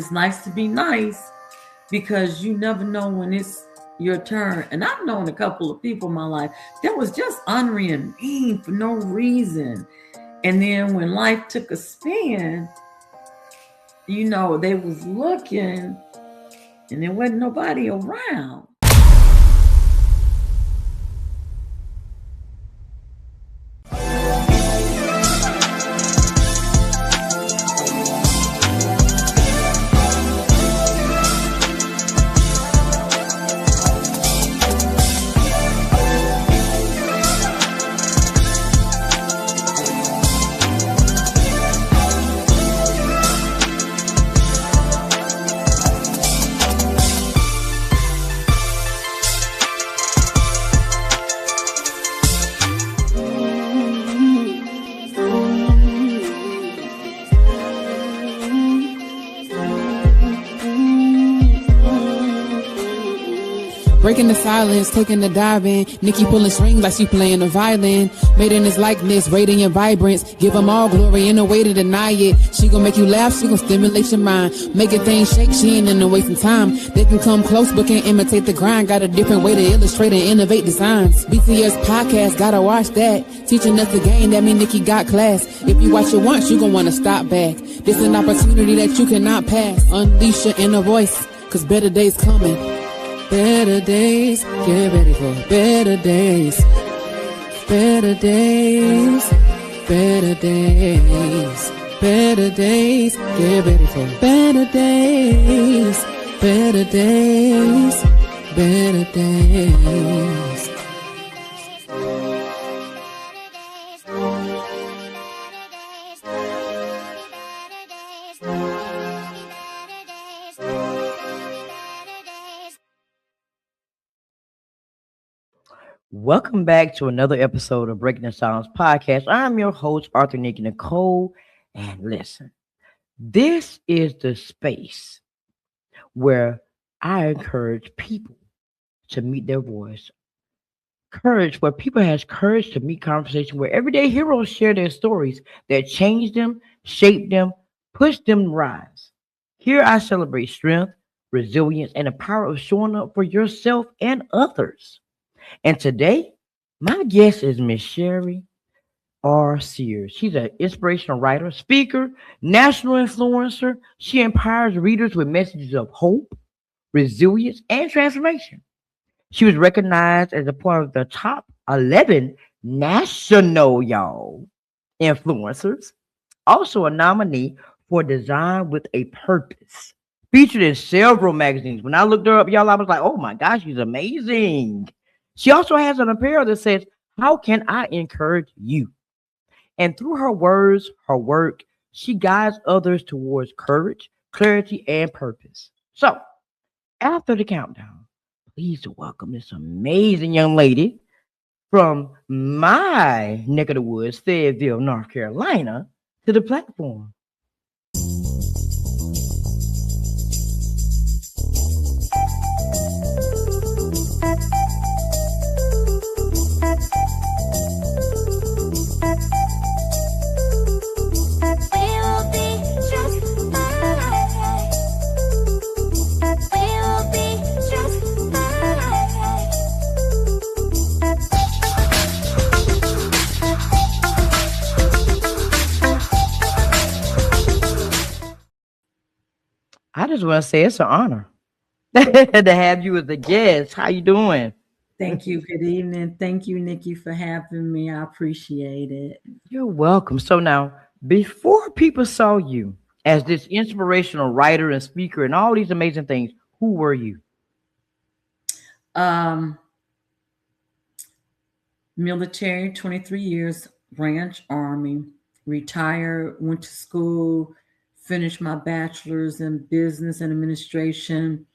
It's nice to be nice because you never know when it's your turn. And I've known a couple of people in my life that was just ornery and mean for no reason. And then when life took a spin, they was looking and there wasn't nobody around. Breaking the silence, taking the dive in. Nikki pulling strings like she playing the violin. Made in his likeness, radiant vibrance. Give them all glory in a way to deny it. She gon' make you laugh, she gon' stimulate your mind. Making things shake, she ain't in the wasting time. They can come close but can't imitate the grind. Got a different way to illustrate and innovate designs. BTS podcast, gotta watch that. Teaching us the game, that mean Nikki got class. If you watch it once, you gon' wanna stop back. This an opportunity that you cannot pass. Unleash your inner voice, cause better days coming. Better days, get ready for better days. Better days, better days. Better days, get ready for better days. Better days, better days. Welcome back to another episode of Breaking the Silence podcast. I'm your host, Arthur Nikki Nicole. And listen, this is the space where I encourage people to meet their voice. Courage, where people has courage to meet conversation, where everyday heroes share their stories that change them, shape them, push them to rise. Here I celebrate strength, resilience, and the power of showing up for yourself and others. And today, my guest is Miss Shari R. Sears. She's an inspirational writer, speaker, national influencer. She empowers readers with messages of hope, resilience, and transformation. She was recognized as a part of the top 11 national, influencers. Also a nominee for Design with a Purpose. Featured in several magazines. When I looked her up, I was like, oh my gosh, she's amazing. She also has an apparel that says, how can I encourage you? And through her words, her work, she guides others towards courage, clarity, and purpose. So, after the countdown, please welcome this amazing young lady from my neck of the woods, Fayetteville, North Carolina, to the platform. I just want to say it's an honor to have you as a guest. How you doing? Thank you. Good evening. Thank you, Nikki, for having me. I appreciate it. You're welcome. So now, before people saw you as this inspirational writer and speaker and all these amazing things, who were you? Military, 23 years, branch army, retired, went to school, finished my bachelor's in business and administration,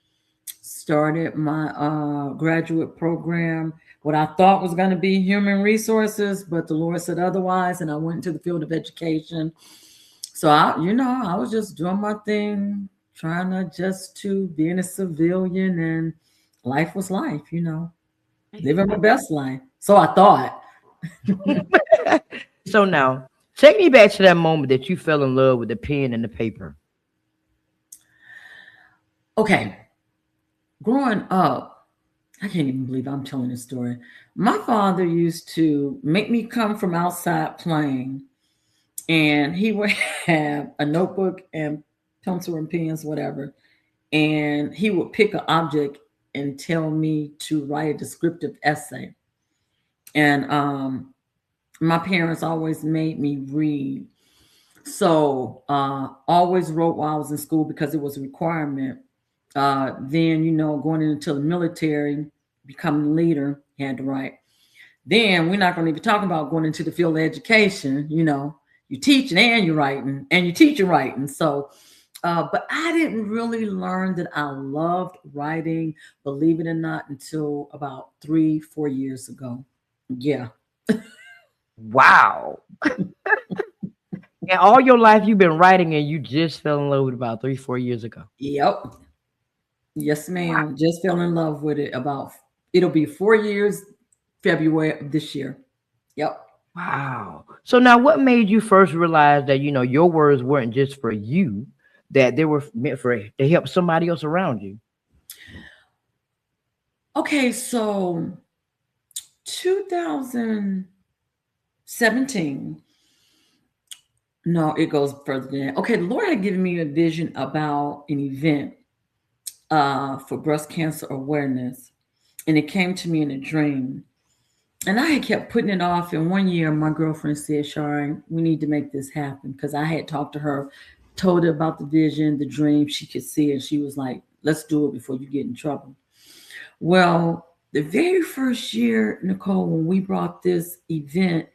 started my graduate program, what I thought was going to be human resources, but the Lord said otherwise, and I went into the field of education. So I was just doing my thing, trying to adjust to being a civilian, and life was life, living my best life. So I thought. So now, take me back to that moment that you fell in love with the pen and the paper. Okay, growing up, I can't even believe I'm telling this story. My father used to make me come from outside playing, and he would have a notebook and pencil and pens, whatever, and he would pick an object and tell me to write a descriptive essay. And my parents always made me read. So always wrote while I was in school because it was a requirement. Then, going into the military, becoming a leader, had to write. Then we're not going to even talk about going into the field of education. You teaching and you're writing, and you teach and writing. So, but I didn't really learn that I loved writing, believe it or not, until about 3, 4 years ago. Yeah. Wow. And all your life you've been writing and you just fell in love with about 3, 4 years ago. Yep. Yes, Wow. ma'am. Just fell in love with it it'll be 4 years, February of this year. Yep. Wow. So now what made you first realize that, your words weren't just for you, that they were meant for to help somebody else around you? Okay, so 2017. No, it goes further than that. Okay, the Lord had given me a vision about an event for breast cancer awareness, and it came to me in a dream. And I had kept putting it off. And one year, my girlfriend said, Shari, we need to make this happen. Because I had talked to her, told her about the vision, the dream. She could see it. She was like, let's do it before you get in trouble. Well, the very first year, Nicole, when we brought this event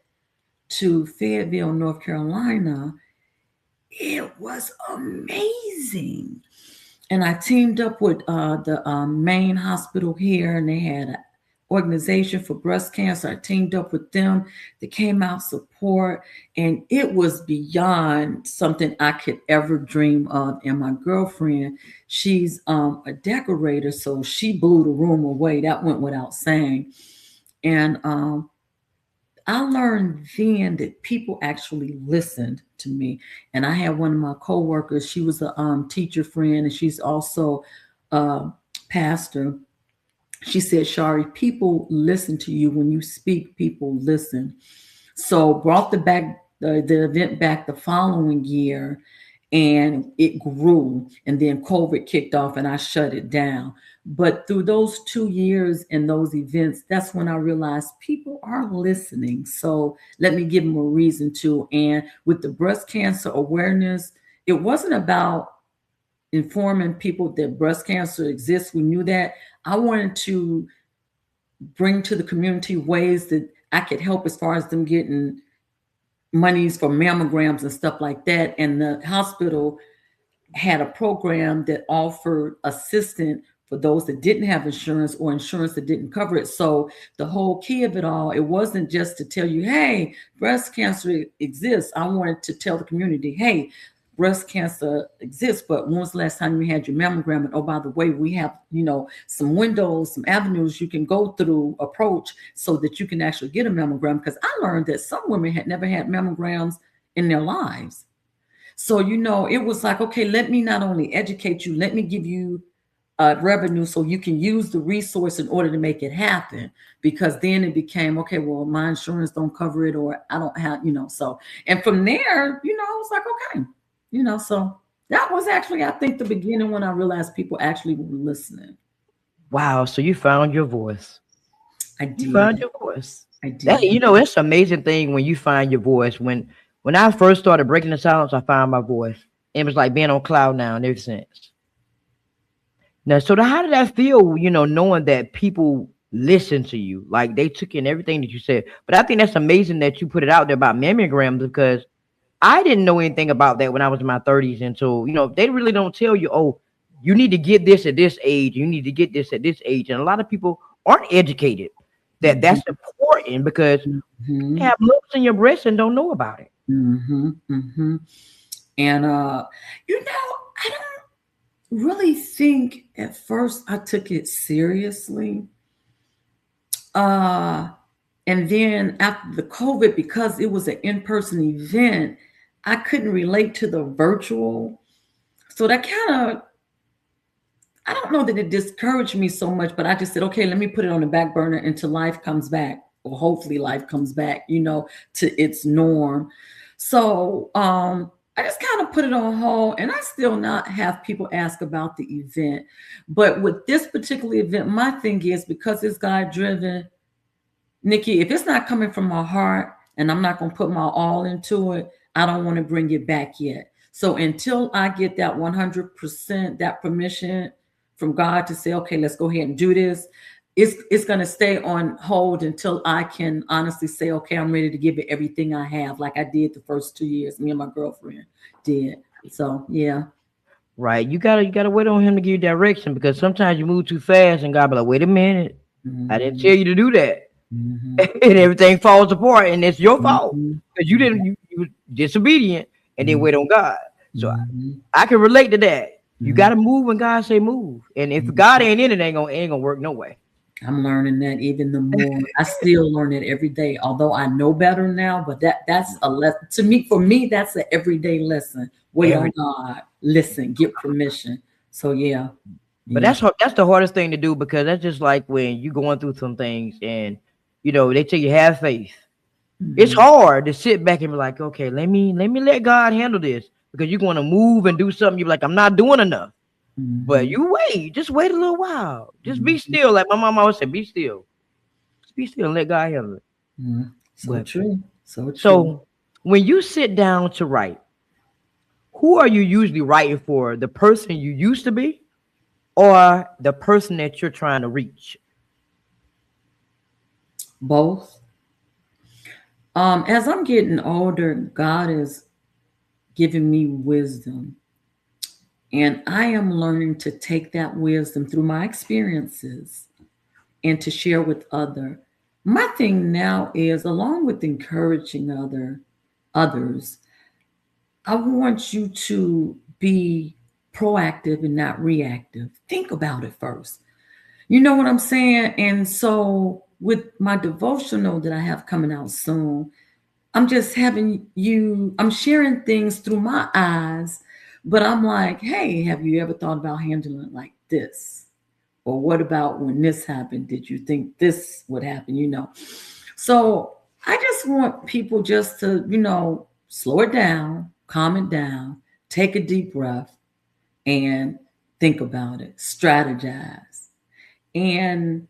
to Fayetteville, North Carolina, it was amazing. And I teamed up with the main hospital here, and they had an organization for breast cancer. I teamed up with them. They came out support, and it was beyond something I could ever dream of. And my girlfriend, she's a decorator, so she blew the room away. That went without saying. And I learned then that people actually listened to me. And I had one of my coworkers, she was a teacher friend, and she's also a pastor. She said, Shari, people listen to you when you speak, people listen. So brought the event back the following year, and it grew. And then COVID kicked off and I shut it down. But through those 2 years and those events, that's when I realized people are listening. So let me give them a reason to. And with the breast cancer awareness, it wasn't about informing people that breast cancer exists. We knew that. I wanted to bring to the community ways that I could help as far as them getting monies for mammograms and stuff like that. And the hospital had a program that offered assistance for those that didn't have insurance or insurance that didn't cover it. So the whole key of it all, it wasn't just to tell you, hey, breast cancer exists. I wanted to tell the community, hey, breast cancer exists, but when was the last time you had your mammogram? And oh, by the way, we have, some windows, some avenues you can go through, approach, so that you can actually get a mammogram. Because I learned that some women had never had mammograms in their lives. So, it was like, okay, let me not only educate you, let me give you revenue so you can use the resource in order to make it happen. Because then it became, okay, well, my insurance don't cover it, or I don't have, so. And from there, I was like, okay, so that was actually, I think, the beginning when I realized people actually were listening. Wow. So you found your voice. I You did. found your voice. I That, did. it's an amazing thing when you find your voice. When I first started breaking the silence, I found my voice. It was like being on cloud now ever since. Now, so how did that feel, knowing that people listen to you? Like they took in everything that you said. But I think that's amazing that you put it out there about mammograms, because I didn't know anything about that when I was in my 30s until, they really don't tell you, oh, you need to get this at this age. You need to get this at this age. And a lot of people aren't educated that that's important, because they have lumps in your breast and don't know about it. And, I don't really think at first I took it seriously. And then after the COVID, because it was an in-person event, I couldn't relate to the virtual. So that kind of, I don't know that it discouraged me so much, but I just said, okay, let me put it on the back burner until life comes back, or hopefully life comes back, to its norm. So I just kind of put it on hold, and I still not have people ask about the event. But with this particular event, my thing is, because it's God driven, Nikki, if it's not coming from my heart and I'm not going to put my all into it, I don't want to bring it back yet. So until I get that 100%, that permission from God to say, okay, let's go ahead and do this, it's going to stay on hold until I can honestly say, okay, I'm ready to give it everything I have, like I did the first 2 years. Me and my girlfriend did. So yeah. Right. You gotta wait on him to give you direction, because sometimes you move too fast and God be like, wait a minute. I didn't tell you to do that. Mm-hmm. And everything falls apart, and it's your fault Mm-hmm. because you were disobedient and then wait on God. So Mm-hmm. I can relate to that. You Mm-hmm. got to move when God say move, and if God ain't in it, ain't gonna work no way. I'm learning that even the more. I still learn it every day, although I know better now. But that's a lesson to me. For me, that's an everyday lesson. Wait on Every, God, listen, get permission. So yeah, but yeah. that's the hardest thing to do, because that's just like when you going through some things and they tell you have faith. It's Mm-hmm. hard to sit back and be like, okay, let me let God handle this, because you're going to move and do something. You're like, I'm not doing enough. But Mm-hmm. you just wait a little while. Just be Mm-hmm. still. Like my mom always said, be still. Just be still and let God handle it. Mm-hmm. So But true. So true. so when you sit down to write, who are you usually writing for? The person you used to be, or the person that you're trying to reach? Both. As I'm getting older, God is giving me wisdom, and I am learning to take that wisdom through my experiences and to share with other. My thing now is, along with encouraging others, I want you to be proactive and not reactive. Think about it first. You know what I'm saying? And so with my devotional that I have coming out soon, I'm just I'm sharing things through my eyes, but I'm like, hey, have you ever thought about handling it like this? Or what about when this happened? Did you think this would happen? So I just want people just to, slow it down, calm it down, take a deep breath, and think about it, strategize. And,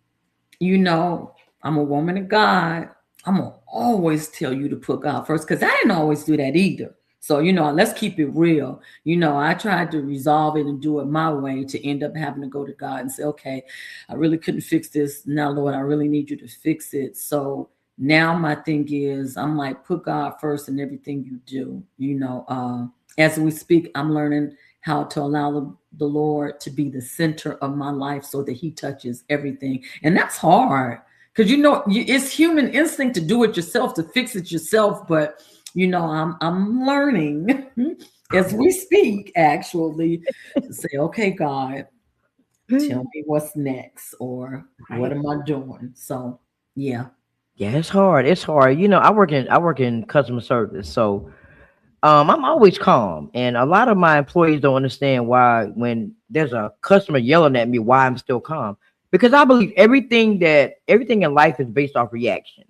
you know, I'm a woman of God. I'm going to always tell you to put God first, because I didn't always do that either. So, let's keep it real. I tried to resolve it and do it my way, to end up having to go to God and say, okay, I really couldn't fix this. Now, Lord, I really need you to fix it. So now my thing is, I'm like, put God first in everything you do. As we speak, I'm learning how to allow the Lord to be the center of my life so that he touches everything. And that's hard, because it's human instinct to do it yourself, to fix it yourself. But I'm learning as we speak, actually, to say, okay, God, tell me what's next, or what Right. am I doing? So yeah. Yeah, it's hard. It's hard. I work in customer service, so I'm always calm, and a lot of my employees don't understand why when there's a customer yelling at me, why I'm still calm. Because I believe everything in life is based off reaction.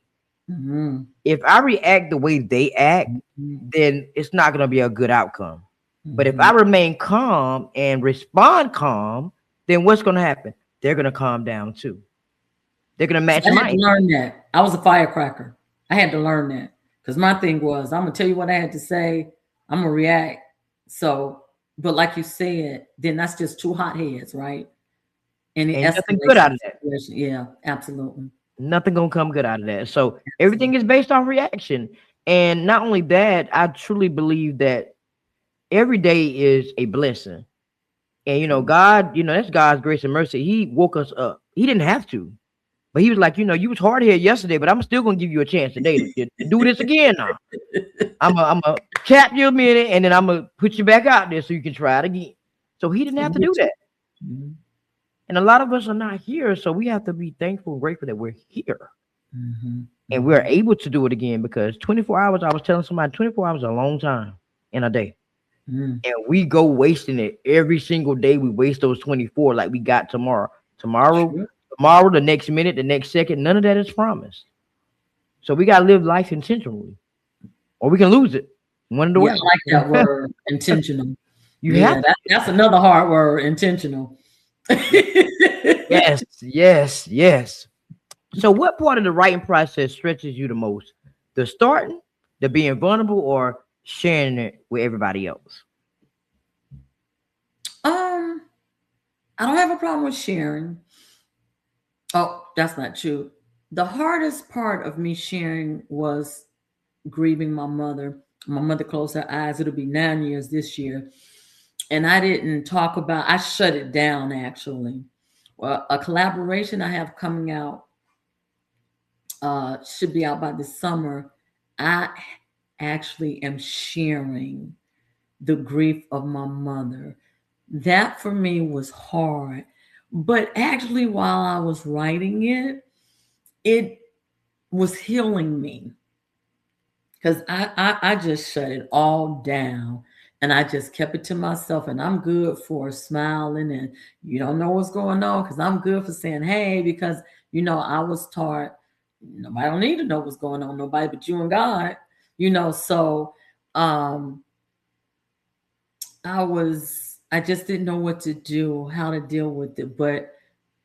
Mm-hmm. If I react the way they act, Mm-hmm. then it's not gonna be a good outcome. But if Mm-hmm. I remain calm and respond calm, then what's gonna happen? They're gonna calm down too. They're gonna So match I had to mine. learn that. I was a firecracker. I had to learn that, because my thing was, I'm gonna tell you what I had to say. I'm gonna react. So, but like you said, then that's just two hot heads, right? And it Ain't nothing good escalates out the of that. situation. Yeah, absolutely. Nothing gonna come good out of that. So everything Absolutely. is based on reaction. And not only that, I truly believe that every day is a blessing. And God, that's God's grace and mercy. He woke us up. He didn't have to, but he was like, you was hard here yesterday, but I'm still gonna give you a chance today to do this again now. I'm a cap you a minute, and then I'm gonna put you back out there so you can try it again. So he didn't have I'm to with do you. that. Mhm. And a lot of us are not here, so we have to be thankful and grateful that we're here Mhm. and we're Mhm. able to do it again, because 24 hours, I was telling somebody, 24 hours is a long time in a day. Mm. And we go wasting it every single day. We waste those 24 like we got tomorrow. Tomorrow, Sure. tomorrow, the next minute, the next second, none of that is promised. So we gotta live life intentionally, or we can lose it. One of the Yeah, I ways. like that word, intentional. You have Yeah, that's another hard word, intentional. yes, yes, yes. So what part of the writing process stretches you the most? The starting, the being vulnerable, or sharing it with everybody else? um, I don't have a problem with sharing. Oh, that's not true. The hardest part of me sharing was grieving my mother. My mother closed her eyes. It'll be 9 years this year. And I didn't talk about, I shut it down actually. Well, a collaboration I have coming out should be out by the summer. I actually am sharing the grief of my mother. That for me was hard. But actually, while I was writing it, it was healing me because I just shut it all down and I just kept it to myself. And I'm good for smiling and you don't know what's going on because I'm good for saying, hey, because, I was taught nobody don't need to know what's going on, nobody but you and God, so um, I just didn't know what to do, how to deal with it. But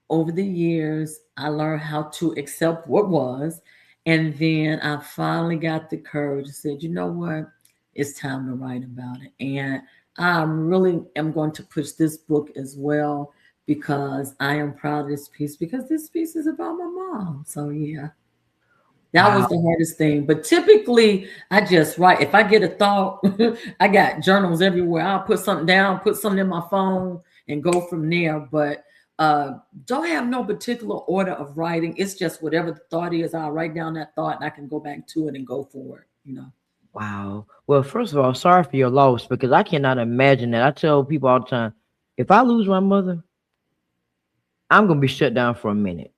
over the years, I learned how to accept what was. And then I finally got the courage and said, you know what? It's time to write about it. And I really am going to push this book as well because I am proud of this piece because this piece is about my mom. So, yeah. That was Wow. the hardest thing. But typically, I just write. If I get a thought, I got journals everywhere. I'll put something down, put something in my phone, and go from there. But uh, don't have no particular order of writing. It's just whatever the thought is. I'll write down that thought, and I can go back to it and go for it. Wow. Well, first of all, sorry for your loss because I cannot imagine that. I tell people all the time, if I lose my mother, I'm gonna be shut down for a minute.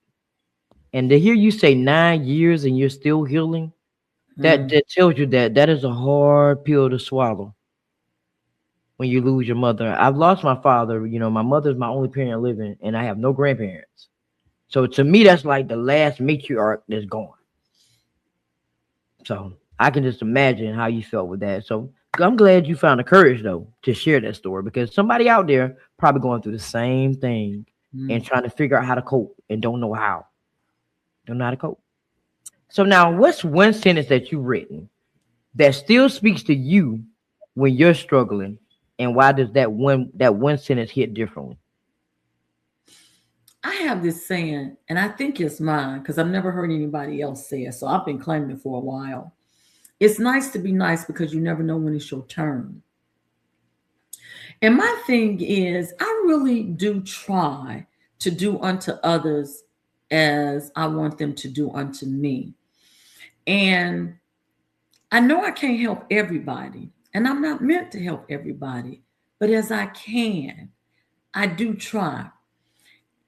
And to hear you say 9 years and you're still healing, that Mm. that tells you that that is a hard pill to swallow when you lose your mother. I've lost my father. My mother's my only parent living, and I have no grandparents. So to me, that's like the last matriarch that's gone. So I can just imagine how you felt with that. So I'm glad you found the courage though to share that story because somebody out there probably going through the same thing and Mm. trying to figure out how to cope and don't know how. Don't know how to cope. So now, what's one sentence that you've written that still speaks to you when you're struggling, and why does that one sentence hit differently? I have this saying, and I think it's mine because I've never heard anybody else say it. So I've been claiming it for a while. It's nice to be nice because you never know when it's your turn. And my thing is, I really do try to do unto others as I want them to do unto me. And I know I can't help everybody, and I'm not meant to help everybody, but as I can, I do try.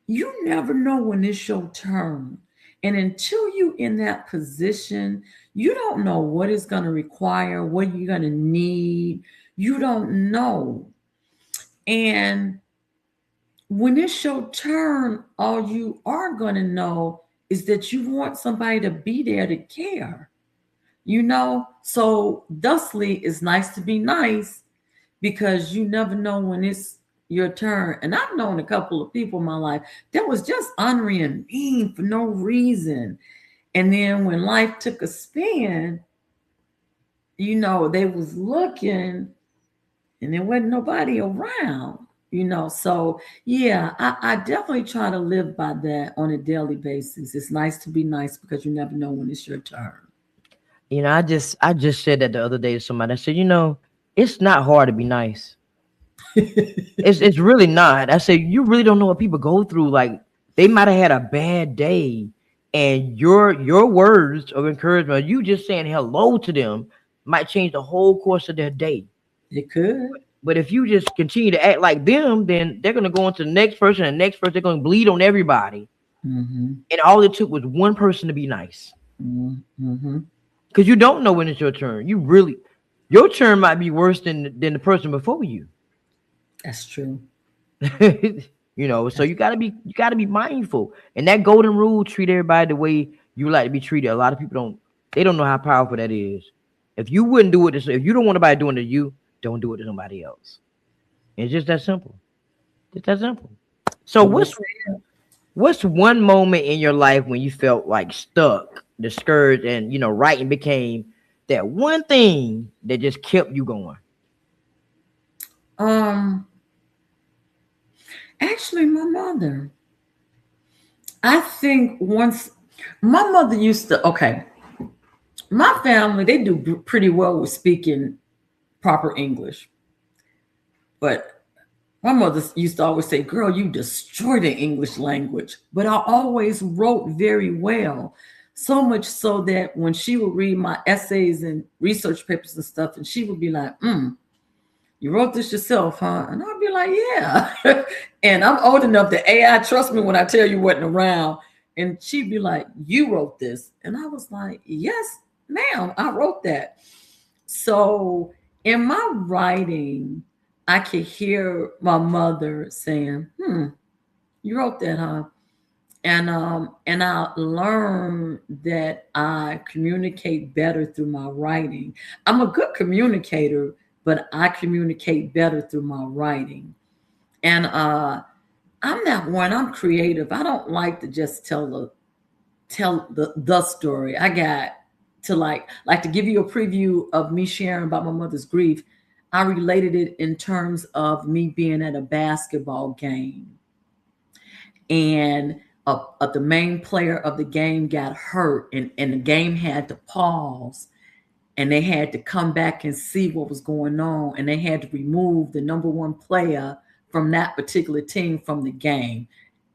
You never know when it's your turn. And until you in that position, you don't know what it's going to require, what you're going to need. You don't know. And when it's your turn, all you are going to know is that you want somebody to be there to care. So thusly, it's nice to be nice because you never know when it's your turn. And I've known a couple of people in my life that was just ornery and mean for no reason. And then when life took a spin, they was looking and there wasn't nobody around. So yeah, I definitely try to live by that on a daily basis. It's nice to be nice because you never know when it's your turn. I just said that the other day to somebody. I said, it's not hard to be nice. It's really not. I said, you really don't know what people go through. Like they might have had a bad day, and your words of encouragement, you just saying hello to them, might change the whole course of their day. It could. But if you just continue to act like them, then they're gonna go into the next person, and the next person, they're gonna bleed on everybody. Mm-hmm. And all it took was one person to be nice. Mm-hmm. Because you don't know when it's your turn. You really. your turn might be worse than the person before you. That's true. So you gotta be mindful. And that golden rule, treat everybody the way you like to be treated. A lot of people don't know how powerful that is. If you wouldn't do it, if you don't want nobody doing it to you, don't do it to somebody else. It's just that simple. Just that simple. So Well what's one moment in your life when you felt like stuck, discouraged, and writing became that one thing that just kept you going? um, actually, my mother. I think once my mother used to. Okay, my family they do pretty well with speaking proper English, but my mother used to always say, "Girl, you destroy the English language." But I always wrote very well. So much so that when she would read my essays and research papers and stuff, and she would be like, "You wrote this yourself, huh?" And I'd be like, "Yeah." And I'm old enough that AI trust me when I tell you wasn't around. And she'd be like, "You wrote this." And I was like, "Yes, ma'am, I wrote that." So in my writing, I could hear my mother saying, you wrote that, huh?" And I learned that I communicate better through my writing. I'm a good communicator, but I communicate better through my writing. And I'm that one. I'm creative. I don't like to just tell the story. I got to like to give you a preview of me sharing about my mother's grief. I related it in terms of me being at a basketball game, and the main player of the game got hurt, and the game had to pause, and they had to come back and see what was going on, and they had to remove the number one player from that particular team from the game.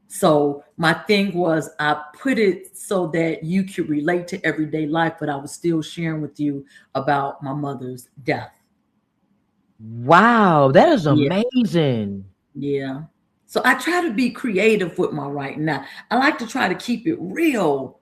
So my thing was I put it so that you could relate to everyday life, but I was still sharing with you about my mother's death. Wow, that is Yeah, amazing. yeah. So I try to be creative with my writing. Now I like to try to keep it real.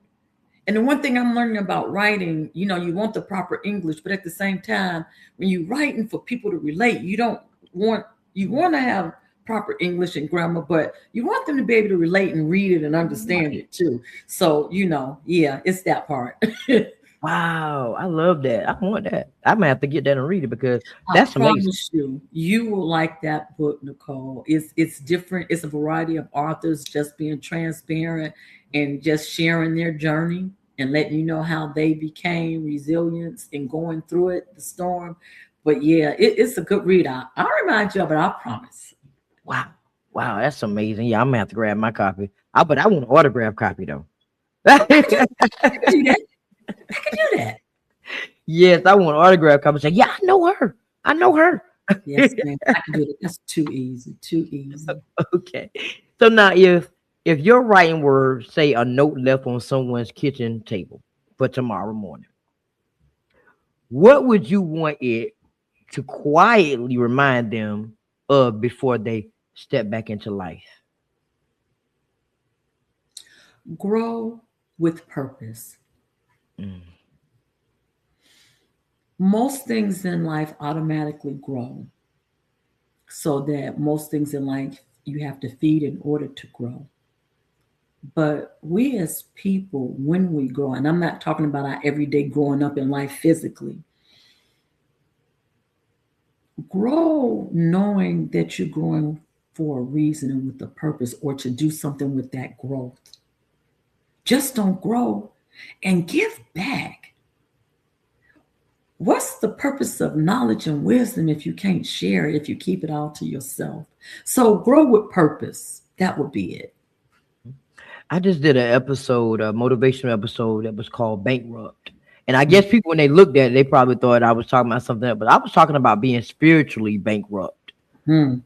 And the one thing I'm learning about writing, you want the proper English, but at the same time, when you're writing for people to relate, you don't want you want to have proper English and grammar, but you want them to be able to relate and read it and understand it too. So, yeah, it's that part. Wow, I love that. I want that. I'm gonna have to get that and read it because I that's amazing. promise you, you will like that book, Nicole. It's different. It's a variety of authors just being transparent and just sharing their journey and letting you know how they became resilient and going through it, the storm. But yeah, it's a good read. I'll remind you of it. I promise. Wow, wow, that's amazing. Yeah, I'm gonna have to grab my copy. But I want an autograph copy though. I could do that. I could do that. I could do that. Yes, I want an autograph copy. Say, yeah, I know her. I know her. Yes, man. I can do that. That's too easy. Too easy. Okay. So now, if your writing were, say, a note left on someone's kitchen table for tomorrow morning, what would you want it to quietly remind them of before they step back into life? Grow with purpose. Mm. Most things in life automatically grow, so that most things in life you have to feed in order to grow. But we as people, when we grow, and I'm not talking about our everyday growing up in life physically, grow knowing that you're growing for a reason and with a purpose or to do something with that growth. Just don't grow and give back. What's the purpose of knowledge and wisdom if you can't share it, if you keep it all to yourself? So grow with purpose. That would be it. I just did an episode, a motivational episode that was called Bankrupt. And I guess people, when they looked at it, they probably thought I was talking about something else, but I was talking about being spiritually bankrupt Hmm,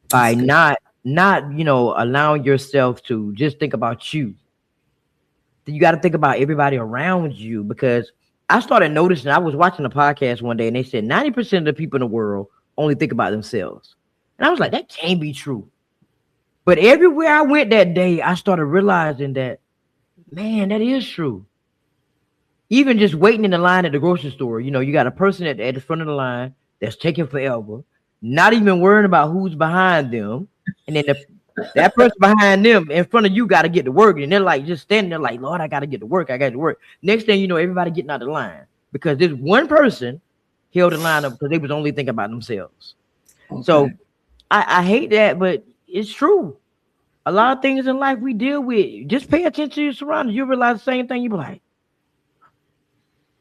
by that's good. not allowing yourself to just think about you. You got to think about everybody around you because I started noticing. I was watching a podcast one day and they said 90% of the people in the world only think about themselves, and I was like, that can't be true. But everywhere I went that day, I started realizing that, man, that is true. Even just waiting in the line at the grocery store, you got a person at the front of the line that's taking forever, not even worrying about who's behind them. And then that person behind them in front of you got to get to work. And they're like just standing there like, Lord, I got to get to work. I got to work. Next thing you know, everybody getting out of the line because this one person held the line up because they was only thinking about themselves. Okay. So I hate that, but it's true. A lot of things in life we deal with. Just pay attention to your surroundings. You realize the same thing. You be like,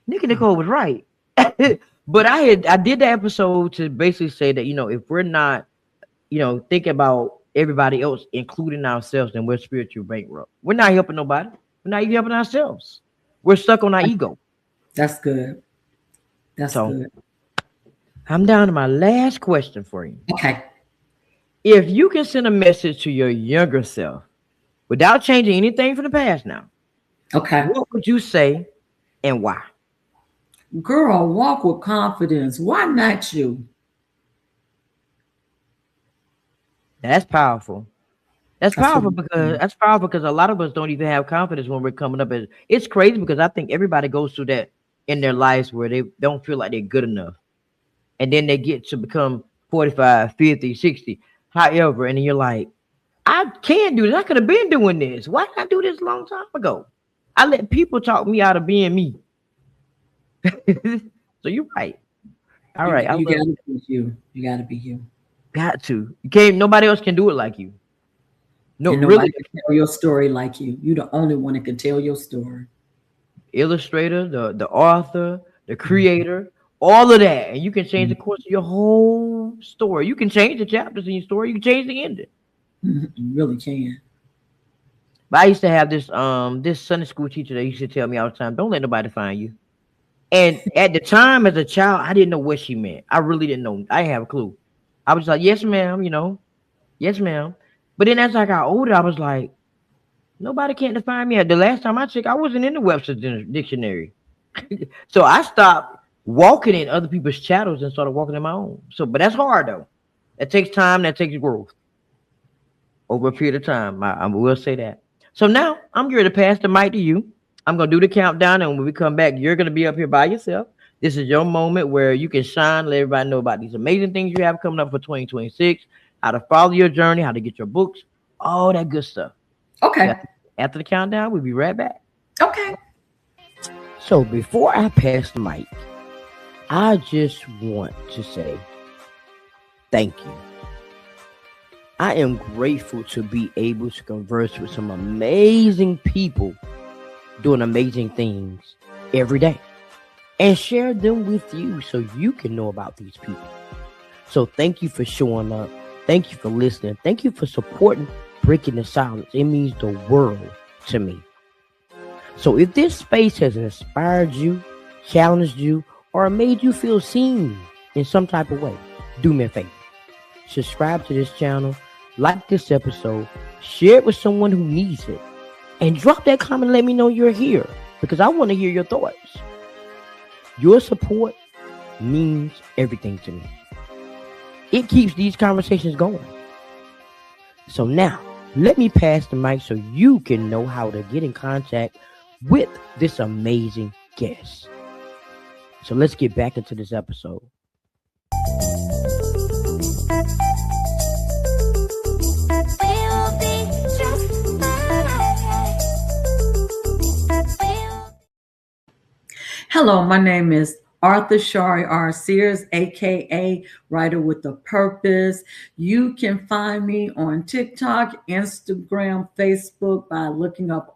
Nikki Nicole was right. But I did that episode to basically say that, if we're not, thinking about everybody else, including ourselves, then we're spiritual bankrupt. We're not helping nobody. We're not even helping ourselves. We're stuck on our ego. That's good. That's So good. I'm down to my last question for you. Okay. If you can send a message to your younger self without changing anything from the past now, Okay. what would you say and why? Girl, walk with confidence. Why not you? That's powerful. That's That's what powerful because a lot of us don't even have confidence when we're coming up. It's crazy because I think everybody goes through that in their lives where they don't feel like they're good enough. And then they get to become 45, 50, 60, however, and then you're like, I can do this. I could have been doing this. Why did I do this a long time ago? I let people talk me out of being me. So you're right. All right. You gotta be you. You gotta be you. Got to. You can't. Nobody else can do it like you. No, And nobody really. can tell your story like you. You're the only one that can tell your story. Illustrator, the author, the creator, all of that, and you can change the course of your whole story. You can change the chapters in your story. You can change the ending. You really can. But I used to have this Sunday school teacher that used to tell me all the time, "Don't let nobody find you." And at the time, as a child, I didn't know what she meant. I really didn't know. I didn't have a clue. I was like, "Yes, ma'am," "Yes, ma'am." But then as I got older, I was like, nobody can't define me. The last time I checked, I wasn't in the Webster's dictionary. So I stopped walking in other people's shadows and started walking in my own. But that's hard though. That takes time. That takes growth over a period of time. I will say that. So now I'm here to pass the mic to you. I'm gonna do the countdown, and when we come back, you're gonna be up here by yourself. This is your moment where you can shine, let everybody know about these amazing things you have coming up for 2026, how to follow your journey, how to get your books, all that good stuff. Okay. After the countdown, we'll be right back. Okay. So before I pass the mic, I just want to say thank you. I am grateful to be able to converse with some amazing people doing amazing things every day and share them with you so you can know about these people. So thank you for showing up. Thank you for listening. Thank you for supporting Breaking the Silence. It means the world to me. So if this space has inspired you, challenged you, or made you feel seen in some type of way, do me a favor. Subscribe to this channel, like this episode, share it with someone who needs it, and drop that comment and let me know you're here because I want to hear your thoughts. Your support means everything to me. It keeps these conversations going. So now, let me pass the mic so you can know how to get in contact with this amazing guest. So let's get back into this episode. Hello, my name is Shari R. Sears, aka Writer with a Purpose. You can find me on TikTok, Instagram, Facebook by looking up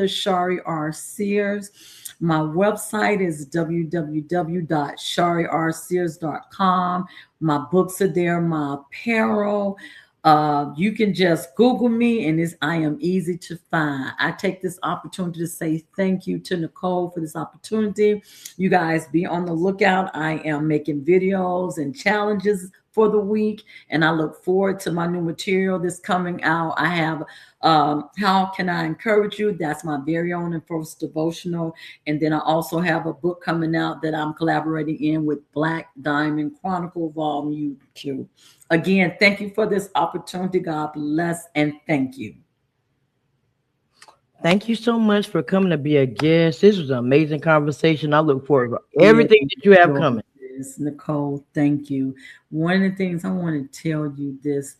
Shari R. Sears. My website is www.sharirsears.com. My books are there, my apparel. You can just Google me and I am easy to find. I take this opportunity to say thank you to Nicole for this opportunity. You guys be on the lookout. I am making videos and challenges for the week, and I look forward to my new material that's coming out. I have How Can I Encourage You? That's my very own and first devotional. And then I also have a book coming out that I'm collaborating in with Black Diamond Chronicle Volume 2. Again, thank you for this opportunity. God bless and thank you. Thank you so much for coming to be a guest. This was an amazing conversation. I look forward to Really everything that you have enjoyed coming. this, Nicole. Thank you. One of the things I want to tell you this